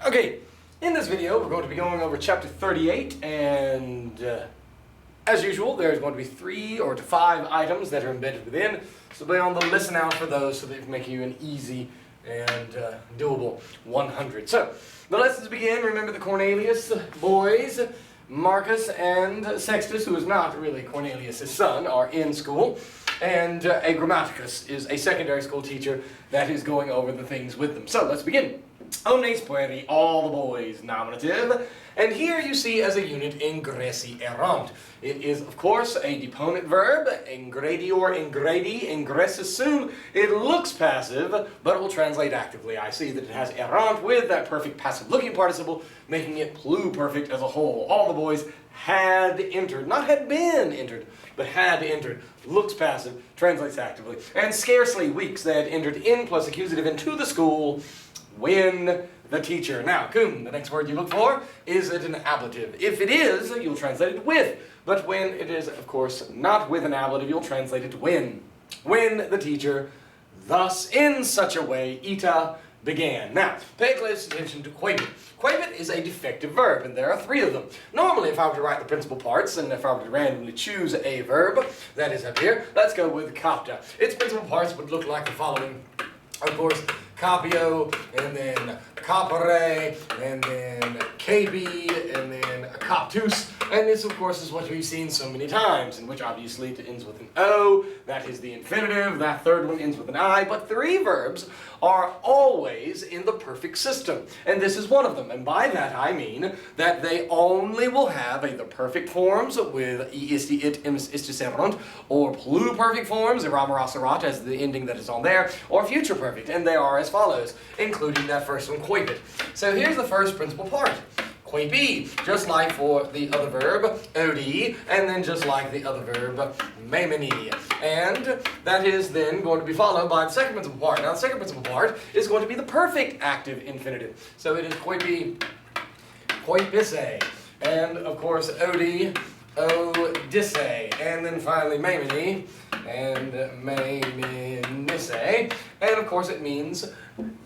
Okay, in this video we're going to be going over chapter 38, and as usual there's going to be 3 or 5 items that are embedded within, so be on the listen out for those so they can make you an easy and doable 100. So, the lessons begin. Remember the Cornelius boys, Marcus and Sextus, who is not really Cornelius' son, are in school, and a Grammaticus is a secondary school teacher that is going over the things with them. So, let's begin. Omnes pueri, all the boys, nominative. And here you see as a unit ingressi erant. It is, of course, a deponent verb, ingredior, ingredi, ingressus sum. It looks passive, but it will translate actively. I see that it has erant with that perfect passive-looking participle, making it pluperfect as a whole. All the boys had entered, not had been entered, but had entered. Looks passive, translates actively. And scarcely weeks they had entered in plus accusative into the school when the teacher. Now, cum, the next word you look for, is it an ablative? If it is, you'll translate it with. But when it is, of course, not with an ablative, you'll translate it when. When the teacher, thus, in such a way, ita began. Now, pay close attention to quabit. Quabit is a defective verb, and there are 3 of them. Normally, if I were to write the principal parts, and if I were to randomly choose a verb, that is up here, let's go with capta. Its principal parts would look like the following. Of course, capio, and then capere, and then capi, and then captus. And this, of course, is what we've seen so many times, in which obviously it ends with an O, that is the infinitive, that third one ends with an I, but 3 verbs are always in the perfect system. And this is one of them, and by that I mean that they only will have either perfect forms with isti, it, imus, istis, erunt, or pluperfect forms, eramarasarat, as the ending that is on there, or future perfect, and they are as follows, including that first one, quapit. So here's the first principal part. Quapi, just like for the other verb, odi, and then just like the other verb, memini. And that is then going to be followed by the second principal part. Now the second principal part is going to be the perfect active infinitive. So it is quapi, quapisse, and of course odi, odisse, and then finally memini, and meminisse, and of course it means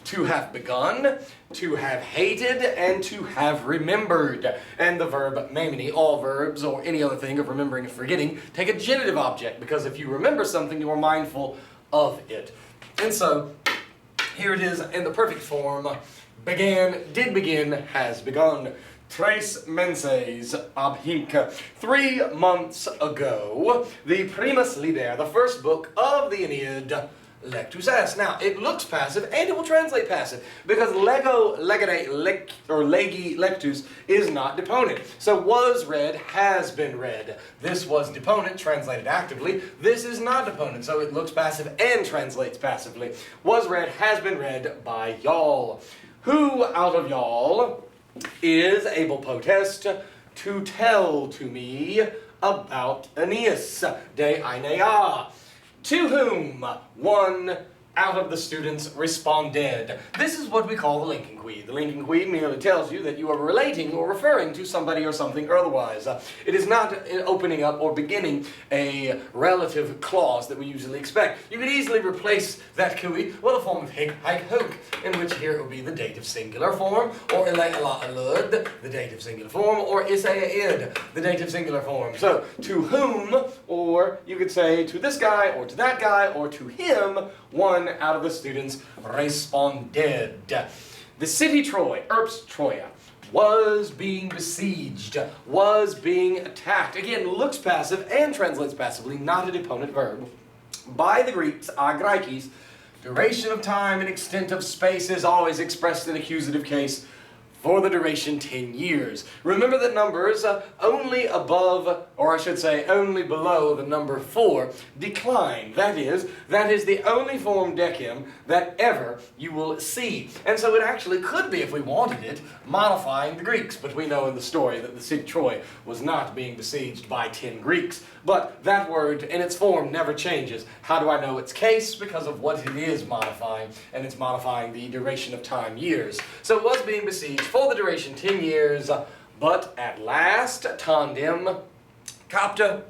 to have begun, to have hated, and to have remembered. And the verb memini, all verbs or any other thing of remembering and forgetting, take a genitive object, because if you remember something, you are mindful of it. And so, here it is in the perfect form. Began, did begin, has begun. Tres menses ab hinc. 3 months ago, the Primus Liber, the first book of the Aeneid, lectus est. Now, it looks passive, and it will translate passive, because lego, legere, or legi, lectus is not deponent. So, was read, has been read. This was deponent, translated actively. This is not deponent, so it looks passive and translates passively. Was read, has been read by y'all. Who out of y'all is able potest to tell to me about Aeneas de Aenea? To whom one out of the students responded. This is what we call the linking quid. The linking quid merely tells you that you are relating or referring to somebody or something or otherwise. It is not opening up or beginning a relative clause that we usually expect. You could easily replace that quid with a form of hic, haec, hoc, in which here it would be the dative singular form, or illa, illa, illud, the dative singular form, or issa, id, the dative singular form. So, to whom, or you could say to this guy, or to that guy, or to him, one out of the students responded. The city Troy, Erps Troia, was being besieged, was being attacked. Again, looks passive and translates passively, not a deponent verb. By the Greeks, agraikis, duration of time and extent of space is always expressed in accusative case for the duration 10 years. Remember that numbers only above, or I should say only below the number 4 decline. That is the only form decim that ever you will see. And so it actually could be, if we wanted it, modifying the Greeks. But we know in the story that the city Troy was not being besieged by 10 Greeks. But that word in its form never changes. How do I know its case? Because of what it is modifying, and it's modifying the duration of time, years. So it was being besieged for the duration 10 years, but at last tandem capta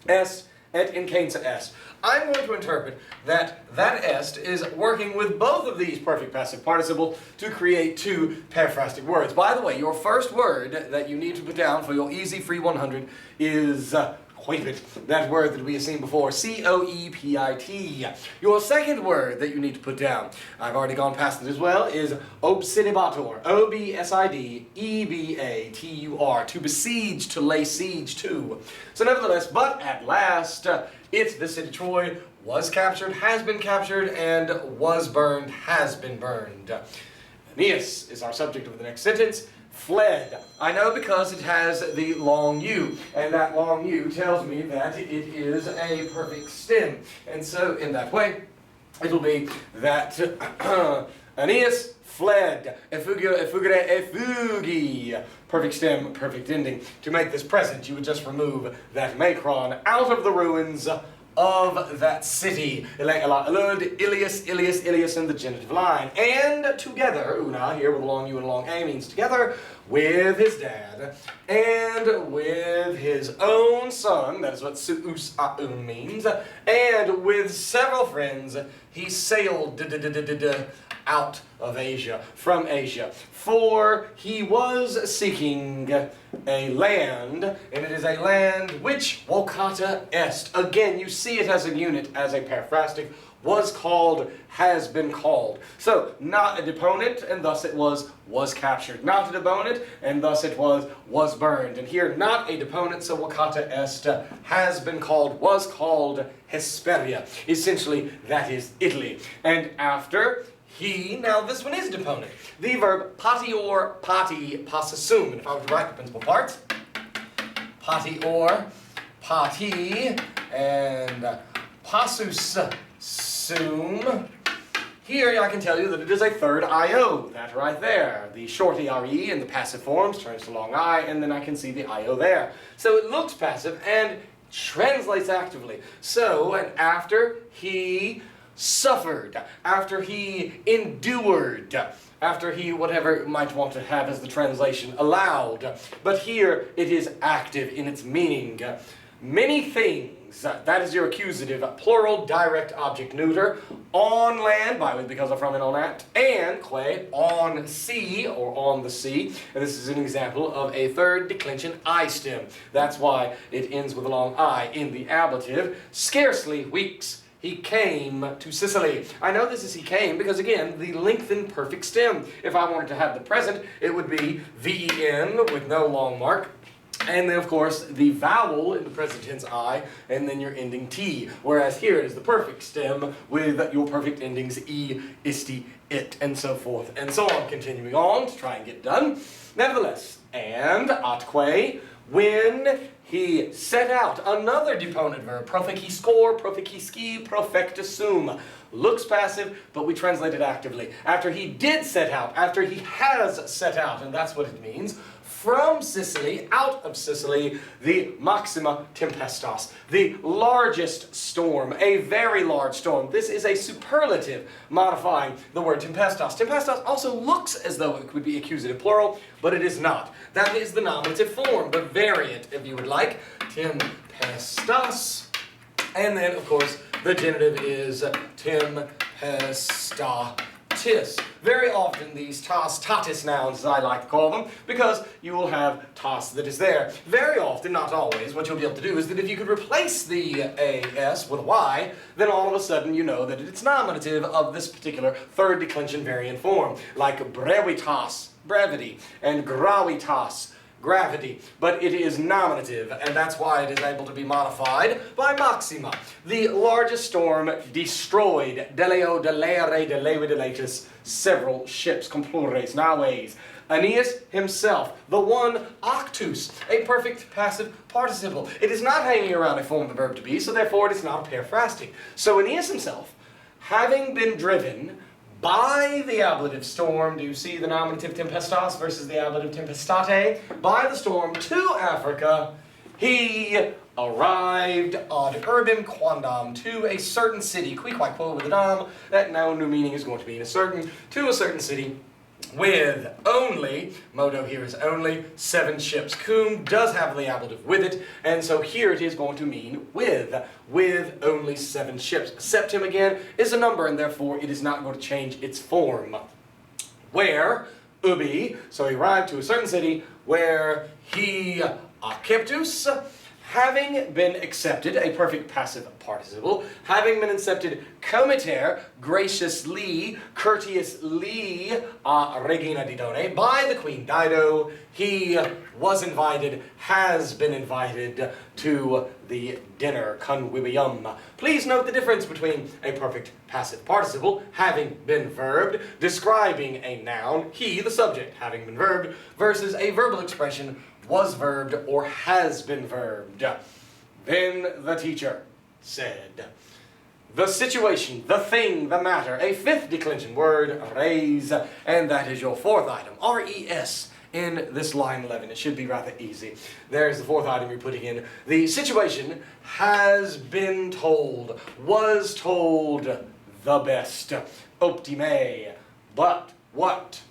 est et incensa est. I'm going to interpret that that est is working with both of these perfect passive participle to create two periphrastic words. By the way, your first word that you need to put down for your easy free 100 is coepit, that word that we have seen before, C-O-E-P-I-T. Your second word that you need to put down, I've already gone past it as well, is obsidibator, O-B-S-I-D-E-B-A-T-U-R, to besiege, to lay siege to. So nevertheless, but at last, the city Troy, was captured, has been captured, and was burned, has been burned. Aeneas is our subject of the next sentence. Fled. I know because it has the long U, and that long U tells me that it is a perfect stem. And so, in that way, it'll be that Aeneas fled. Effugio, effugere, effugi. Perfect stem, perfect ending. To make this present, you would just remove that macron out of the ruins of that city. Ilias, Ilias, Ilias in the genitive line. And together, una here with a long U and a long A means together, with his dad, and with his own son, that is what suus aun means, and with several friends, he sailed out of Asia, from Asia. For he was seeking a land, and it is a land which vocata est. Again, you see it as a unit, as a periphrastic, was called, has been called. So, not a deponent, and thus it was captured. Not a deponent, and thus it was burned. And here, not a deponent, so vocata est, has been called, was called Hesperia. Essentially, that is Italy. And after he, now this one is deponent. The verb patior, pati, possessum. And if I were to write the principal parts, patior, pati, and possessum. Here I can tell you that it is a third IO, that right there. The short ERE in the passive forms turns to long I, and then I can see the IO there. So it looks passive and translates actively. So, and after he suffered, after he endured, after he, whatever might want to have as the translation, allowed. But here it is active in its meaning. Many things, that is your accusative, plural, direct object neuter, on land, because of from and on at, and que, on sea, or on the sea. And this is an example of a third declension I stem. That's why it ends with a long I in the ablative. Scarcely weeks he came to Sicily. I know this is he came because, again, the lengthened perfect stem. If I wanted to have the present, it would be VEN with no long mark. And then, of course, the vowel in the present tense I, and then your ending T. Whereas here it is the perfect stem with your perfect endings E, isti, it, and so forth, and so on. Continuing on to try and get done. Nevertheless, and atque, when he set out, another deponent verb, proficiscor, proficisci, profectusum. Looks passive, but we translate it actively. After he did set out, after he has set out, and that's what it means, from Sicily, out of Sicily, the maxima tempestas, the largest storm, a very large storm. This is a superlative modifying the word tempestas. Tempestas also looks as though it would be accusative plural, but it is not. That is the nominative form, the variant, if you would like, tempestas. And then, of course, the genitive is tempestatis. Very often these tas, tatis nouns, as I like to call them, because you will have tas that is there. Very often, not always, what you'll be able to do is that if you could replace the as with a y, then all of a sudden you know that it's nominative of this particular third declension variant form, like brevitas, brevity, and gravitas, gravity, but it is nominative, and that's why it is able to be modified by maxima. The largest storm destroyed, deleo, delere, delevi, deletus, several ships, complures, naves. Aeneas himself, the one actus, a perfect passive participle. It is not hanging around a form of the verb to be, so therefore it is not a periphrastic. So Aeneas himself, having been driven by the ablative storm, do you see the nominative tempestas versus the ablative tempestate? By the storm to Africa, he arrived ad urbem quandam, to a certain city, qui quo with a dam, that now new meaning is going to be in a certain, to a certain city, with only, modo here is only, 7 ships. Cum does have the ablative with it, and so here it is going to mean with only 7 ships. Septim again is a number, and therefore it is not going to change its form. Where, ubi, so he arrived to a certain city, where he acceptus, having been accepted, a perfect passive participle, having been accepted comiter, graciously, courteously, regina Didone, by the Queen Dido, he was invited, has been invited to the dinner, convivium. Please note the difference between a perfect passive participle, having been verbed, describing a noun, he, the subject, having been verbed, versus a verbal expression, was verbed or has been verbed. Then the teacher said, the situation, the thing, the matter, a 5th declension word, res, and that is your 4th item, R-E-S, in this line 11. It should be rather easy. There's the 4th item you're putting in. The situation has been told, was told the best, optime, but what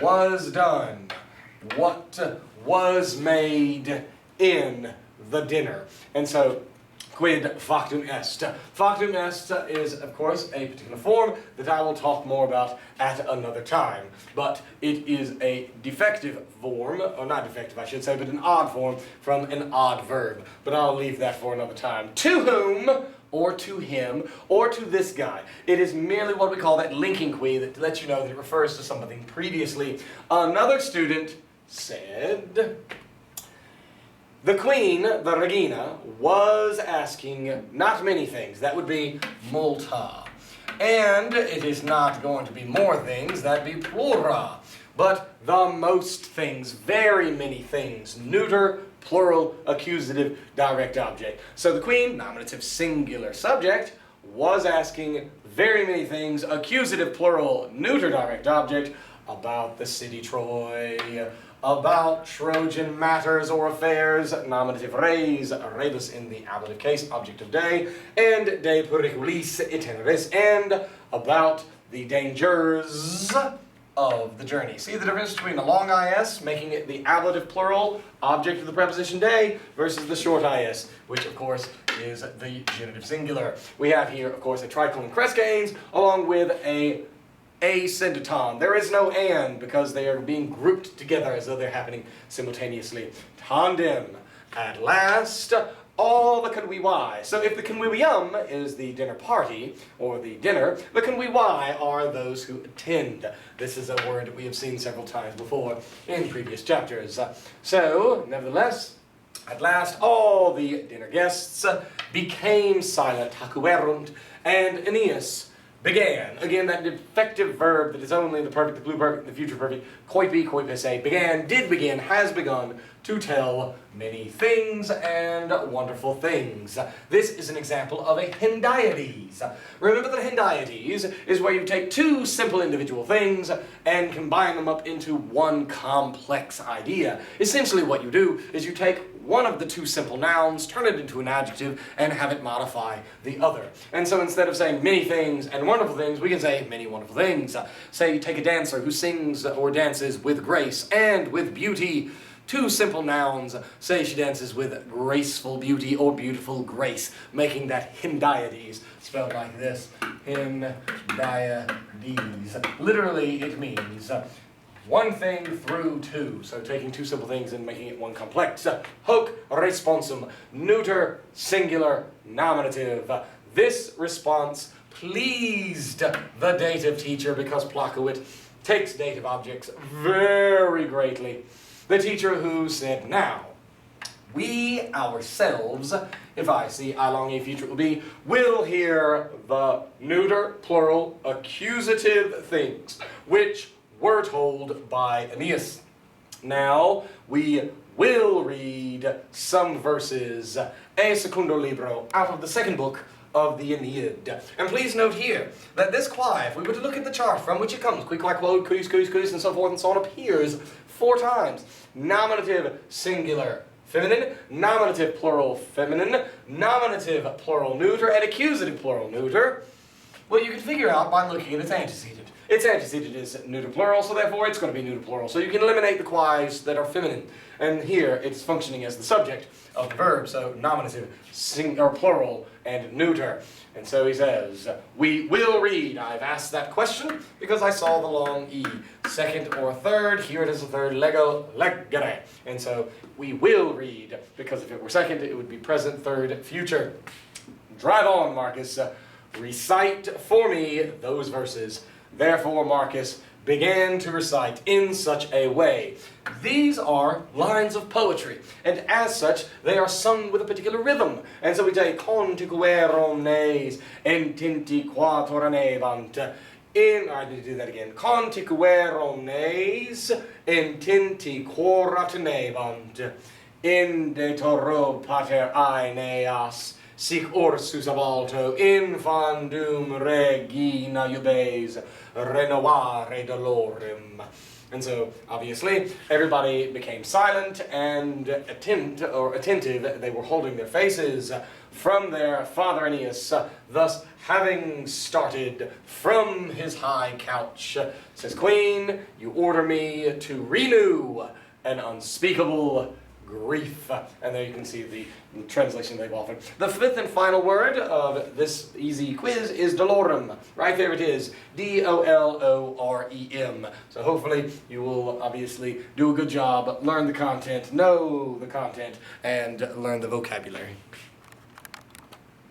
was done, what was made in the dinner. And so, quid factum est. Factum est is, of course, a particular form that I will talk more about at another time. But it is a defective form, or not defective I should say, but an odd form from an odd verb. But I'll leave that for another time. To whom, or to him, or to this guy. It is merely what we call that linking qui that lets you know that it refers to something previously. Another student said, the queen, the regina, was asking not many things. That would be multa. And it is not going to be more things, that'd be plura. But the most things, very many things, neuter, plural, accusative, direct object. So the queen, nominative, singular subject, was asking very many things, accusative, plural, neuter, direct object, about the city Troy, about Trojan matters or affairs, nominative res, rebus in the ablative case, object of day, and de periculis itineris, and about the dangers of the journey. See the difference between the long is, making it the ablative plural, object of the preposition day, versus the short is, which of course is the genitive singular. We have here, of course, a tricolon crescens, along with a syndeton. There is no and because they are being grouped together as though they're happening simultaneously. Tandem. At last, all the convivi. So if the convivium is the dinner party, or the dinner, the convivi are those who attend. This is a word that we have seen several times before in previous chapters. So, nevertheless, at last all the dinner guests became silent, hacuerunt, and Aeneas began. Again, that defective verb that is only the perfect, the pluperfect, the future perfect, coipi, coipese, began, did begin, has begun to tell many things and wonderful things. This is an example of a hendiades. Remember that hendiades is where you take 2 simple individual things and combine them up into one complex idea. Essentially what you do is you take one of the 2 simple nouns, turn it into an adjective, and have it modify the other. And so instead of saying many things and wonderful things, we can say many wonderful things. Say you take a dancer who sings or dances with grace and with beauty. 2 simple nouns, say she dances with graceful beauty or beautiful grace, making that hendiades, spelled like this, hendiades. Literally it means one thing through 2, so taking 2 simple things and making it one complex. Hoc responsum, neuter, singular, nominative. This response pleased the dative teacher because placuit takes dative objects very greatly. The teacher who said, now, we ourselves, if I see I long a future will be, will hear the neuter, plural, accusative things, which were told by Aeneas. Now, we will read some verses, a secundo libro, out of the 2nd book of the Aeneid. And please note here that this qui, if we were to look at the chart from which it comes, qui, quod, cus, and so forth and so on, appears 4 times. Nominative singular feminine, nominative plural feminine, nominative plural neuter, and accusative plural neuter. Well, you can figure out by looking at its antecedent. Its antecedent is neuter plural, so therefore it's going to be neuter plural. So you can eliminate the quis that are feminine. And here it's functioning as the subject of the verb, so nominative, or plural, and neuter. And so he says, we will read. I've asked that question because I saw the long E. Second or third, here it is a third, lego, legere. And so we will read, because if it were second, it would be present, third, future. Drive on, Marcus. Recite for me those verses. Therefore, Marcus began to recite in such a way. These are lines of poetry, and as such, they are sung with a particular rhythm. And so we say, conticuerones intinti quaturanebant. I need to do that again. Conticuerones intinti quaturanebant. Inde toro pater aeneas. Sic ursus abalto infandum regina iubes renovare dolorem. And so, obviously, everybody became silent and attentive. They were holding their faces from their father Aeneas, thus having started from his high couch. Says, Queen, you order me to renew an unspeakable grief. And there you can see the translation they've offered. The fifth and final word of this easy quiz is dolorem. Right there it is. D-O-L-O-R-E-M. So hopefully you will obviously do a good job, learn the content, know the content, and learn the vocabulary.